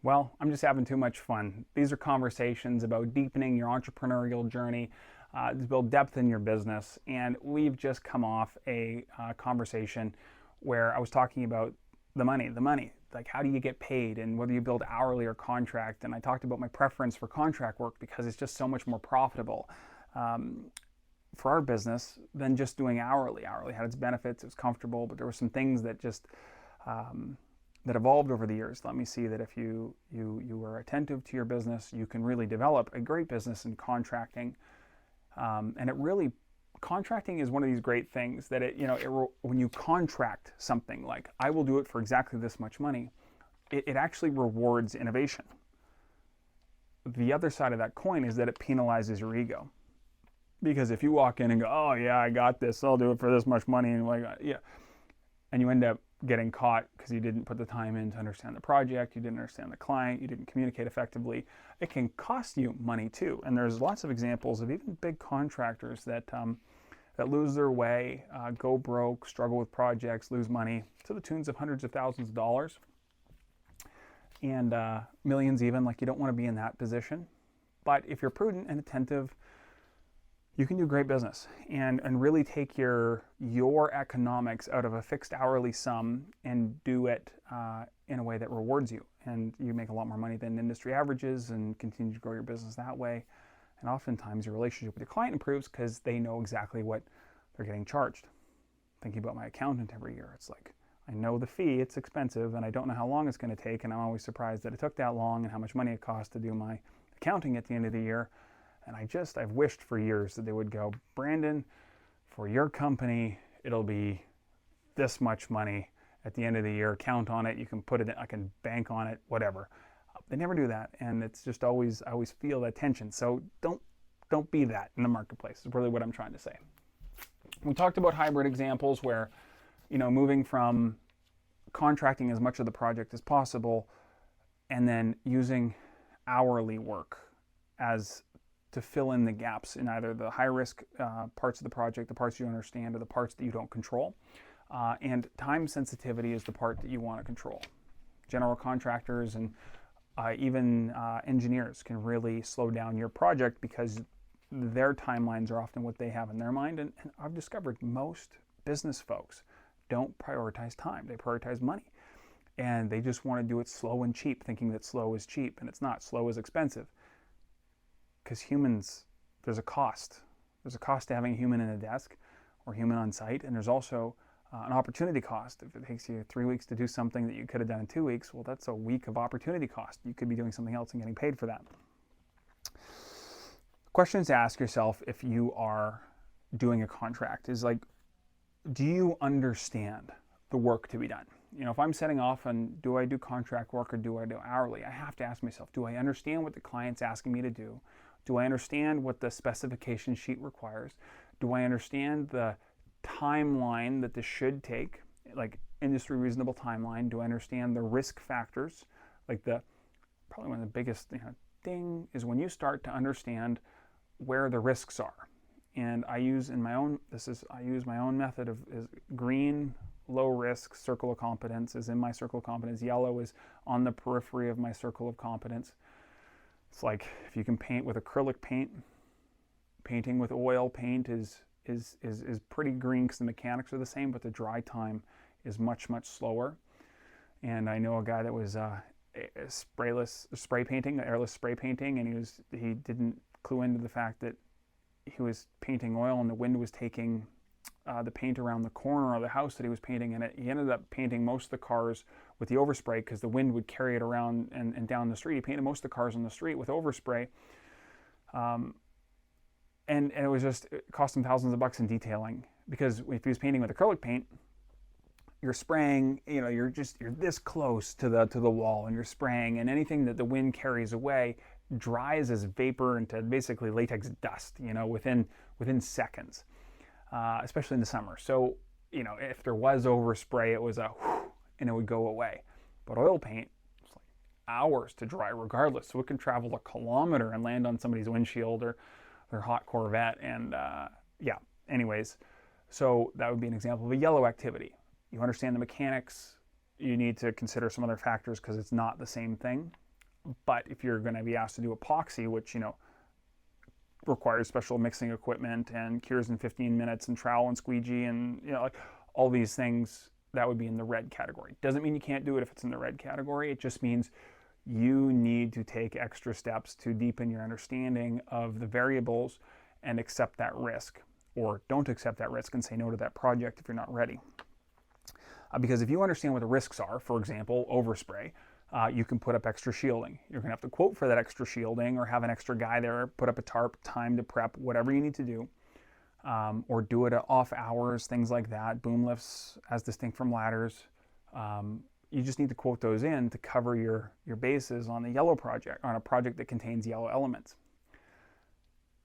Well, I'm just having too much fun. These are conversations about deepening your entrepreneurial journey, to build depth in your business. And we've just come off a conversation where I was talking about the money. Like, how do you get paid and whether you build hourly or contract. And I talked about my preference for contract work because it's just so much more profitable for our business than just doing hourly. Hourly had its benefits, it was comfortable, but there were some things that just that evolved over the years. Let me see that if you were attentive to your business, you can really develop a great business in contracting. And it really, contracting is one of these great things that when you contract something like, I will do it for exactly this much money, it actually rewards innovation. The other side of that coin is that it penalizes your ego. Because if you walk in and go, oh yeah, I got this, I'll do it for this much money, and yeah, and you end up getting caught because you didn't put the time in to understand the project, you didn't understand the client, you didn't communicate effectively, it can cost you money too. And there's lots of examples of even big contractors that lose their way, go broke, struggle with projects, lose money to the tunes of hundreds of thousands of dollars and millions even. Like, you don't want to be in that position. But if you're prudent and attentive, you can do great business and really take your economics out of a fixed hourly sum and do it in a way that rewards you. And you make a lot more money than industry averages and continue to grow your business that way. And oftentimes your relationship with your client improves because they know exactly what they're getting charged. Thinking about my accountant every year, it's like, I know the fee, it's expensive, and I don't know how long it's going to take, and I'm always surprised that it took that long and how much money it cost to do my accounting at the end of the year. And I've wished for years that they would go, Brandon, for your company, it'll be this much money at the end of the year. Count on it. You can put it in, I can bank on it, whatever. They never do that. And it's just I always feel that tension. So don't be that in the marketplace is really what I'm trying to say. We talked about hybrid examples where, moving from contracting as much of the project as possible and then using hourly work to fill in the gaps in either the high-risk parts of the project, the parts you understand, or the parts that you don't control. And time sensitivity is the part that you want to control. General contractors and even engineers can really slow down your project because their timelines are often what they have in their mind. And I've discovered most business folks don't prioritize time. They prioritize money. And they just want to do it slow and cheap, thinking that slow is cheap. And it's not. Slow is expensive. Because humans, there's a cost. There's a cost to having a human in a desk or human on site, and there's also an opportunity cost. If it takes you 3 weeks to do something that you could have done in 2 weeks, well, that's a week of opportunity cost. You could be doing something else and getting paid for that. Questions to ask yourself if you are doing a contract is like, do you understand the work to be done? If I'm setting off on, do I do contract work or do I do hourly? I have to ask myself, do I understand what the client's asking me to do? Do I understand what the specification sheet requires? Do I understand the timeline that this should take, like industry reasonable timeline? Do I understand the risk factors? Like probably one of the biggest thing is when you start to understand where the risks are. And I use my own method of is green, low risk, circle of competence is in my circle of competence. Yellow is on the periphery of my circle of competence. It's like if you can paint with acrylic paint, painting with oil paint is pretty green because the mechanics are the same, but the dry time is much, much slower. And I know a guy that was airless spray painting, and he didn't clue into the fact that he was painting oil and the wind was taking the paint around the corner of the house that he was painting, and he ended up painting most of the cars with the overspray because the wind would carry it around and down the street. He painted most of the cars on the street with overspray, and it cost him thousands of bucks in detailing, because if he was painting with acrylic paint, you're spraying, you're this close to the wall and you're spraying, and anything that the wind carries away dries as vapor into basically latex dust, within seconds. Especially in the summer. So, if there was overspray, it was and it would go away. But oil paint, it's like hours to dry regardless. So it can travel a kilometer and land on somebody's windshield or their hot Corvette. And anyways, so that would be an example of a yellow activity. You understand the mechanics. You need to consider some other factors because it's not the same thing. But if you're going to be asked to do epoxy, which, requires special mixing equipment and cures in 15 minutes and trowel and squeegee and, like all these things, that would be in the red category. Doesn't mean you can't do it if it's in the red category. It just means you need to take extra steps to deepen your understanding of the variables and accept that risk, or don't accept that risk and say no to that project if you're not ready. Because if you understand what the risks are, for example, overspray, you can put up extra shielding. You're going to have to quote for that extra shielding or have an extra guy there, put up a tarp, time to prep, whatever you need to do, or do it at off hours, things like that, boom lifts as distinct from ladders. You just need to quote those in to cover your bases on the yellow project, on a project that contains yellow elements.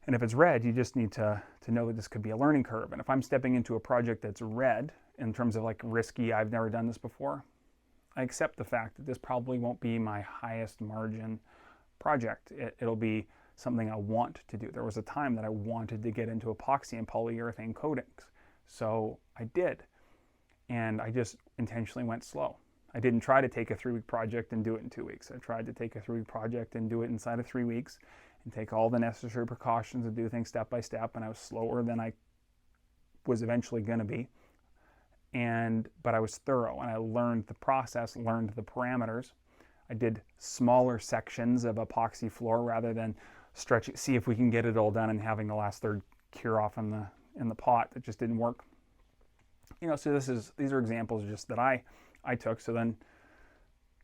And if it's red, you just need to know that this could be a learning curve. And if I'm stepping into a project that's red, in terms of like risky, I've never done this before, I accept the fact that this probably won't be my highest margin project. It'll be something I want to do. There was a time that I wanted to get into epoxy and polyurethane coatings. So I did. And I just intentionally went slow. I didn't try to take a 3-week project and do it in 2 weeks. I tried to take a 3-week project and do it inside of 3 weeks and take all the necessary precautions and do things step by step. And I was slower than I was eventually going to be. But I was thorough and I learned the process, learned the parameters. I did smaller sections of epoxy floor rather than stretching, see if we can get it all done and having the last third cure off in the pot. That just didn't work. So these are examples just that I took. So then,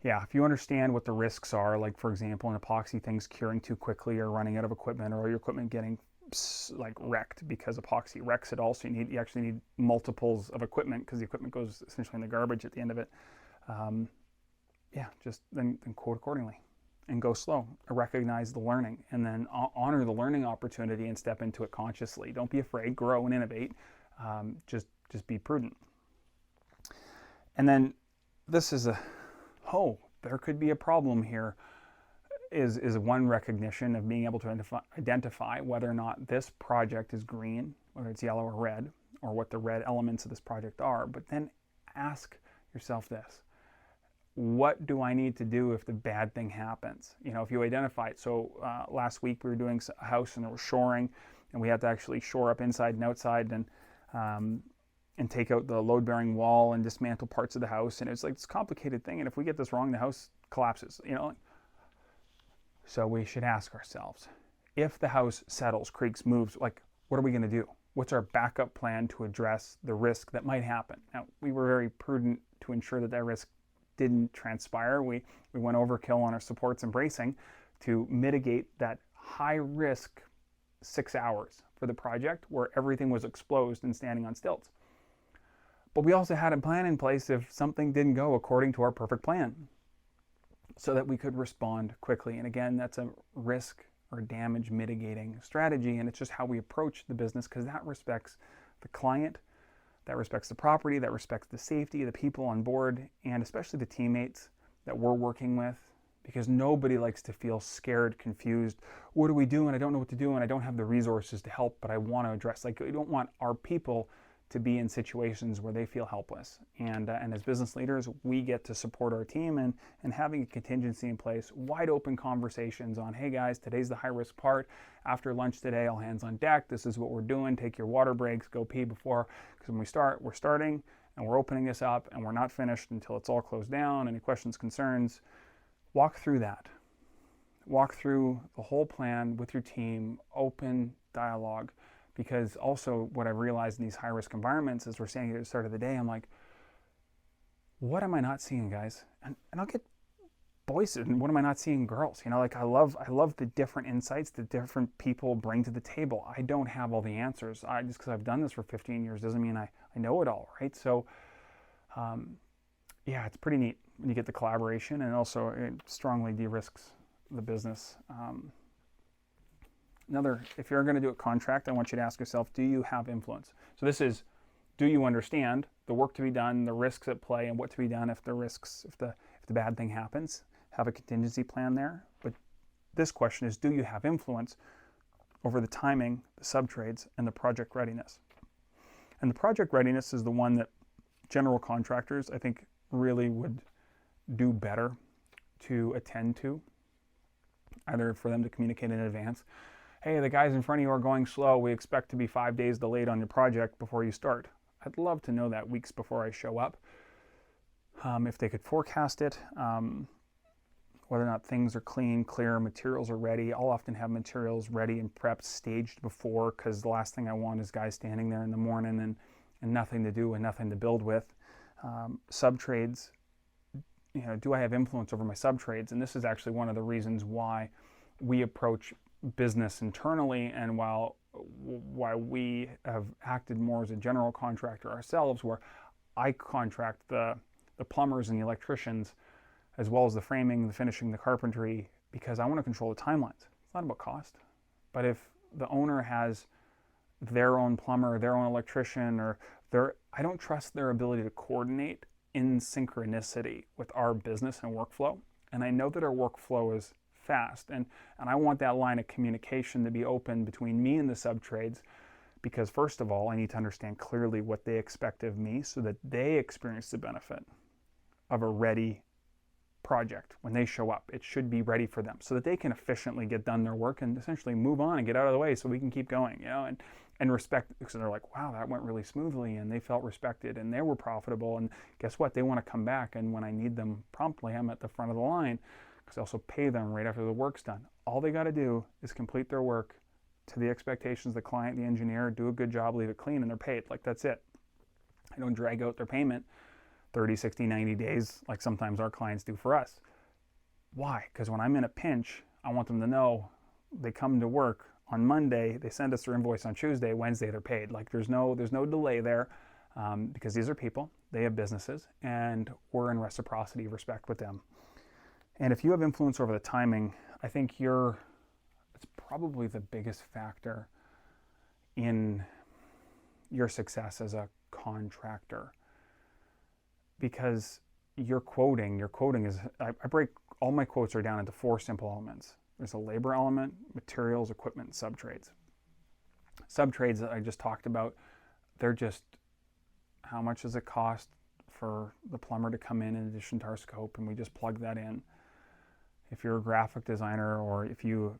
if you understand what the risks are, like for example, in epoxy, things curing too quickly or running out of equipment or your equipment getting like wrecked because epoxy wrecks it all. So you actually need multiples of equipment because the equipment goes essentially in the garbage at the end of it. Just then quote accordingly and go slow. Recognize the learning and then honor the learning opportunity and step into it consciously. Don't be afraid, grow and innovate. Just be prudent. And then this is there could be a problem here. Is one recognition of being able to identify whether or not this project is green, whether it's yellow or red, or what the red elements of this project are. But then ask yourself this: what do I need to do if the bad thing happens? If you identify it. So last week we were doing a house and there was shoring, and we had to actually shore up inside and outside and take out the load-bearing wall and dismantle parts of the house. And it's like this complicated thing. And if we get this wrong, the house collapses. So we should ask ourselves, if the house settles, creaks, moves, what are we going to do? What's our backup plan to address the risk that might happen? Now, we were very prudent to ensure that risk didn't transpire. We went overkill on our supports and bracing to mitigate that high risk 6 hours for the project where everything was exposed and standing on stilts. But we also had a plan in place if something didn't go according to our perfect plan, so that we could respond quickly. And again, that's a risk or damage mitigating strategy, and it's just how we approach the business, because that respects the client, that respects the property, that respects the safety of the people on board, and especially the teammates that we're working with, because nobody likes to feel scared, confused. What do we do? And I don't know what to do, and I don't have the resources to help, but I want to address. We don't want our people to be in situations where they feel helpless. And as business leaders, we get to support our team and having a contingency in place, wide open conversations on, hey guys, today's the high risk part. After lunch today, all hands on deck. This is what we're doing. Take your water breaks, go pee before, because when we start, we're starting and we're opening this up and we're not finished until it's all closed down. Any questions, concerns, walk through that. Walk through the whole plan with your team, open dialogue. Because also what I've realized in these high-risk environments is we're saying at the start of the day, I'm like, what am I not seeing, guys? And I'll get boys, and what am I not seeing, girls? I love the different insights that different people bring to the table. I don't have all the answers. Just because I've done this for 15 years doesn't mean I know it all, right? So, it's pretty neat when you get the collaboration, and also it strongly de-risks the business. If you're going to do a contract, I want you to ask yourself, do you have influence? So this is, do you understand the work to be done, the risks at play, and what to be done if the bad thing happens? Have a contingency plan there. But this question is, do you have influence over the timing, the subtrades, and the project readiness? And the project readiness is the one that general contractors, I think, really would do better to attend to. either for them to communicate in advance, hey, the guys in front of you are going slow, we expect to be 5 days delayed on your project before you start. I'd love to know that weeks before I show up. If they could forecast it, whether or not things are clean, clear, materials are ready. I'll often have materials ready and prepped, staged before, because the last thing I want is guys standing there in the morning and nothing to do and nothing to build with. Subtrades, do I have influence over my subtrades? And this is actually one of the reasons why we approach business internally, and why we have acted more as a general contractor ourselves, where I contract the plumbers and the electricians, as well as the framing, the finishing, the carpentry, because I want to control the timelines. It's not about cost. But if the owner has their own plumber, their own electrician, I don't trust their ability to coordinate in synchronicity with our business and workflow. And I know that our workflow is fast, and I want that line of communication to be open between me and the subtrades, because first of all, I need to understand clearly what they expect of me so that they experience the benefit of a ready project. When they show up, it should be ready for them so that they can efficiently get done their work and essentially move on and get out of the way so we can keep going, and respect, because they're like, wow, that went really smoothly, and they felt respected and they were profitable, and guess what, they want to come back, and when I need them promptly, I'm at the front of the line, because I also pay them right after the work's done. All they got to do is complete their work to the expectations of the client, the engineer, do a good job, leave it clean, and they're paid. Like, that's it. I don't drag out their payment 30, 60, 90 days like sometimes our clients do for us. Why? Because when I'm in a pinch, I want them to know they come to work on Monday, they send us their invoice on Tuesday, Wednesday they're paid. Like, there's no delay there, because these are people, they have businesses, and we're in reciprocity of respect with them. And if you have influence over the timing, I think it's probably the biggest factor in your success as a contractor, because your quoting is, I break all my quotes are down into 4 simple elements. There's a labor element, materials, equipment, subtrades. Subtrades that I just talked about, they're just how much does it cost for the plumber to come in addition to our scope, and we just plug that in. If you're a graphic designer, or if you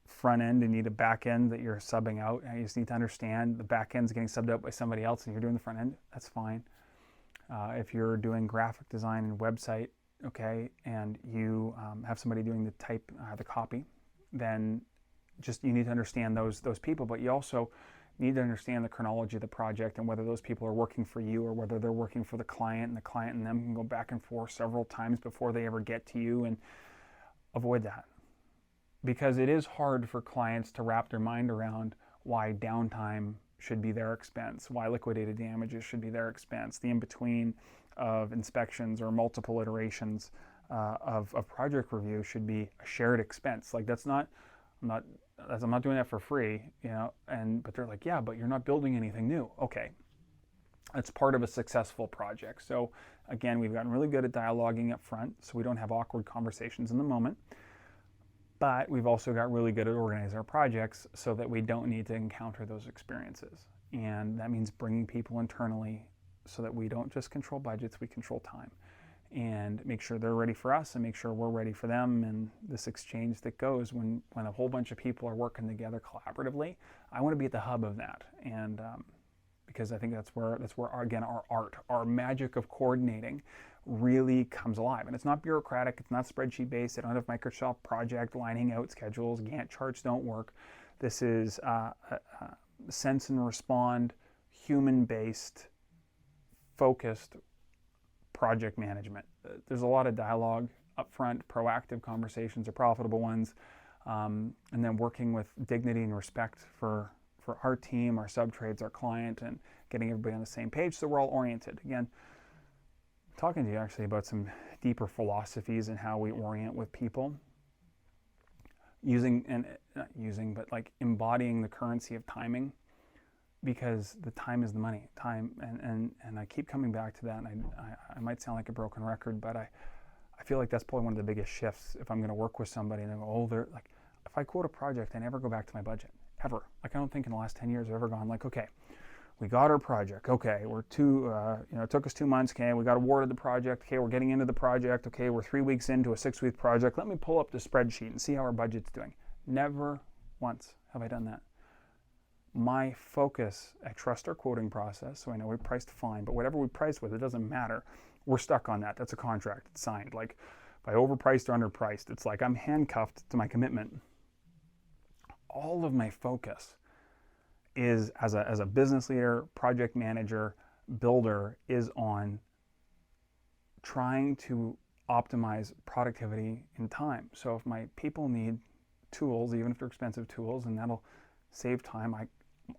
front end and need a back end that you're subbing out, you just need to understand the back end's getting subbed out by somebody else and you're doing the front end, that's fine. If you're doing graphic design and website, okay, and you have somebody doing the type, the copy, then just you need to understand those people, but you also need to understand the chronology of the project and whether those people are working for you or whether they're working for the client, and the client and them can go back and forth several times before they ever get to you, and avoid that. Because it is hard for clients to wrap their mind around why downtime should be their expense, why liquidated damages should be their expense, the in-between of inspections or multiple iterations of project review should be a shared expense. Like, I'm not doing that for free, but they're like, yeah, but you're not building anything new. Okay, that's part of a successful project. So again, we've gotten really good at dialoguing up front so we don't have awkward conversations in the moment. But we've also got really good at organizing our projects so that we don't need to encounter those experiences. And that means bringing people internally so that we don't just control budgets, we control time. And make sure they're ready for us and make sure we're ready for them. And this exchange that goes when a whole bunch of people are working together collaboratively, I want to be at the hub of that. And because I think that's where again, our art, our magic of coordinating really comes alive. And it's not bureaucratic, it's not spreadsheet based, they don't have Microsoft project lining out schedules, Gantt charts don't work. This is sense and respond, human-based, focused project management. There's a lot of dialogue up front, proactive conversations are profitable ones, and then working with dignity and respect for our team, our subtrades, our client, and getting everybody on the same page so we're all oriented. Again, talking to you actually about some deeper philosophies and how we orient with people, embodying the currency of timing, because the time is the money. Time, and I keep coming back to that, and I might sound like a broken record, but I feel like that's probably one of the biggest shifts if I'm going to work with somebody and they go, oh, they're like, if I quote a project, I never go back to my budget, ever. Like, I don't think in the last 10 years I've ever gone like, okay, We got our project. Okay, it took us 2 months. Okay, we got awarded the project. Okay, we're getting into the project. Okay, we're 3 weeks into a 6-week project. Let me pull up the spreadsheet and see how our budget's doing. Never once have I done that. My focus, I trust our quoting process, so I know we priced fine, but whatever we priced with, it doesn't matter. We're stuck on that. That's a contract. It's signed. Like, if I overpriced or underpriced, it's like I'm handcuffed to my commitment. All of my focus is, as a business leader, project manager, builder, is on trying to optimize productivity and time. So if my people need tools, even if they're expensive tools, and that'll save time,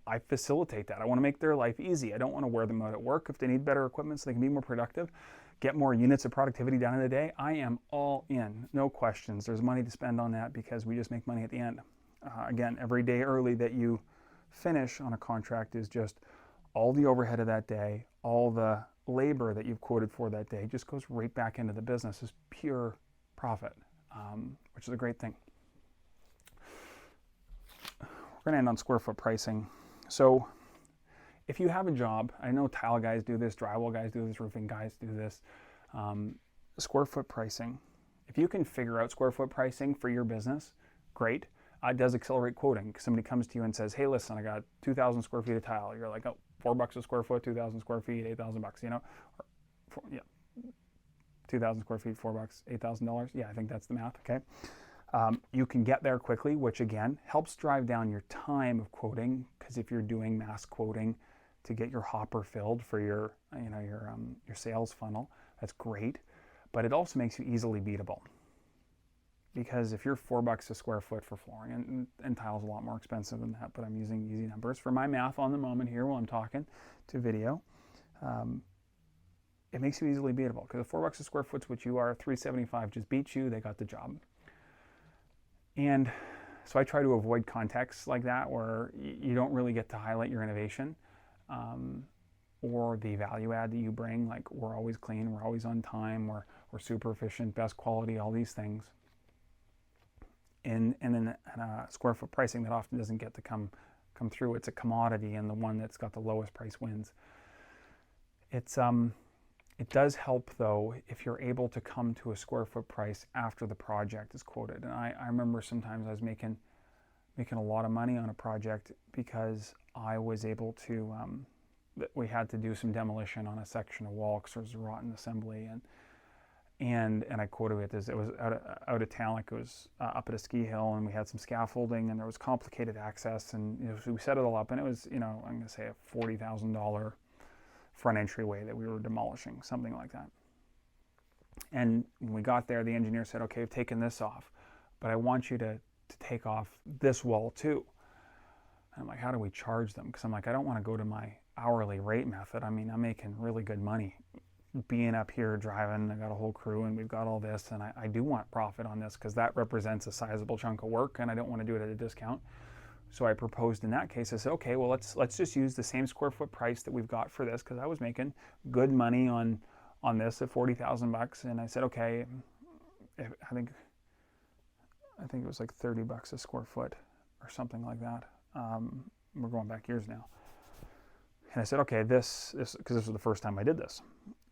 I facilitate that. I want to make their life easy. I don't want to wear them out at work. If they need better equipment so they can be more productive, get more units of productivity done in a day, I am all in. No questions. There's money to spend on that because we just make money at the end. Again, every day early that you finish on a contract is just all the overhead of that day, all the labor that you've quoted for that day just goes right back into the business as pure profit, which is a great thing. We're going to end on square foot pricing. So if you have a job, I know tile guys do this, drywall guys do this, roofing guys do this, square foot pricing. If you can figure out square foot pricing for your business, great. It does accelerate quoting. Somebody comes to you and says, hey, listen, I got 2,000 square feet of tile. You're like, oh, $4 a square foot, 2,000 square feet, $8,000, you know? Or, yeah, 2,000 square feet, $4, $8,000. Yeah, I think that's the math, okay? You can get there quickly, which again helps drive down your time of quoting, because if you're doing mass quoting to get your hopper filled for your sales funnel, that's great. But it also makes you easily beatable, because if you're $4 a square foot for flooring, and tile's a lot more expensive than that, but I'm using easy numbers for my math on the moment here while I'm talking to video, it makes you easily beatable, because if $4 a square foot's what you are, $375 just beats you. They got the job. And so I try to avoid contexts like that where you don't really get to highlight your innovation or the value add that you bring. Like, we're always clean, we're always on time, we're super efficient, best quality, all these things. And in a square foot pricing, that often doesn't get to come through. It's a commodity, and the one that's got the lowest price wins. It does help, though, if you're able to come to a square foot price after the project is quoted. And I remember sometimes I was making a lot of money on a project because I was able to, we had to do some demolition on a section of wall because there was a rotten assembly, and I quoted it as it was out of town, like it was up at a ski hill, and we had some scaffolding, and there was complicated access, and so we set it all up, and it was, I'm going to say a $40,000 front entryway that we were demolishing, something like that. And when we got there, the engineer said, okay, I've taken this off, but I want you to take off this wall too. And I'm like, how do we charge them? Because I'm like, I don't want to go to my hourly rate method. I mean, I'm making really good money being up here driving. I got a whole crew, and we've got all this, and I do want profit on this, because that represents a sizable chunk of work, and I don't want to do it at a discount. So I proposed in that case, I said, okay, well, let's just use the same square foot price that we've got for this, because I was making good money on this at $40,000, and I said, okay, I think it was like $30 a square foot or something like that. We're going back years now. And I said, okay, this, because this was the first time I did this.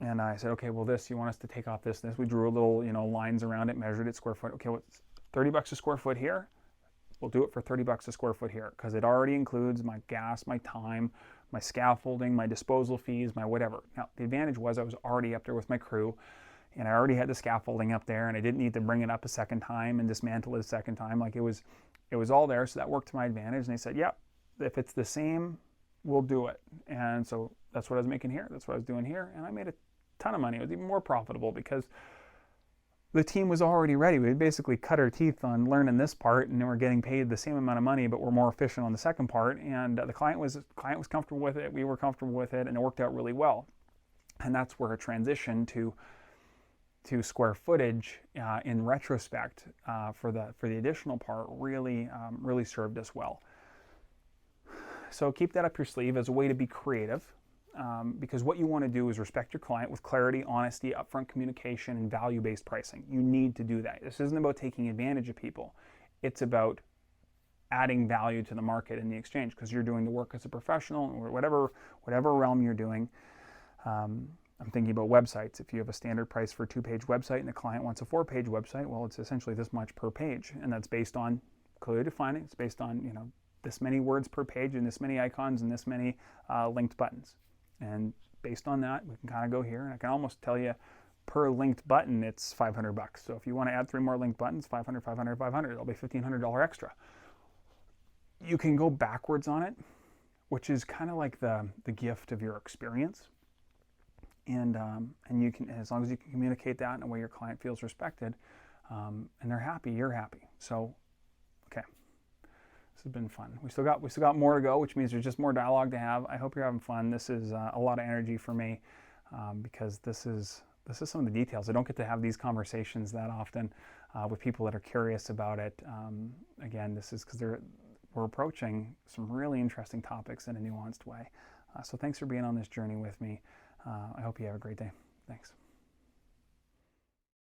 And I said, okay, well, you want us to take off this. We drew a little, lines around it, measured it square foot. Okay, what's $30 a square foot here? We'll do it for $30 a square foot here, because it already includes my gas, my time, my scaffolding, my disposal fees, my whatever. Now, the advantage was I was already up there with my crew, and I already had the scaffolding up there, and I didn't need to bring it up a second time and dismantle it a second time. Like, it was all there, so that worked to my advantage. And they said, yep, if it's the same, we'll do it. And so that's what I was making here. That's what I was doing here. And I made a ton of money. It was even more profitable because the team was already ready. We had basically cut our teeth on learning this part, and then we're getting paid the same amount of money, but we're more efficient on the second part. And the client was comfortable with it. We were comfortable with it, and it worked out really well. And that's where a transition to square footage in retrospect for the additional part really served us well. So keep that up your sleeve as a way to be creative. Because what you want to do is respect your client with clarity, honesty, upfront communication, and value-based pricing. You need to do that. This isn't about taking advantage of people. It's about adding value to the market in the exchange, because you're doing the work as a professional or whatever realm you're doing. I'm thinking about websites. If you have a standard price for a 2-page website and the client wants a 4-page website, well, it's essentially this much per page, and that's based on clearly defining. It's based on, you know, this many words per page and this many icons and this many linked buttons. And based on that, we can kind of go here, and I can almost tell you per linked button, it's $500. So if you want to add 3 more linked buttons, 500, 500, 500, it'll be $1,500 extra. You can go backwards on it, which is kind of like the gift of your experience. And you can, as long as you can communicate that in a way your client feels respected, and they're happy, you're happy. So, okay, this has been fun. We still got more to go, which means there's just more dialogue to have. I hope you're having fun. This is a lot of energy for me, because this is some of the details. I don't get to have these conversations that often with people that are curious about it. Again, this is because we're approaching some really interesting topics in a nuanced way. So thanks for being on this journey with me. I hope you have a great day. Thanks.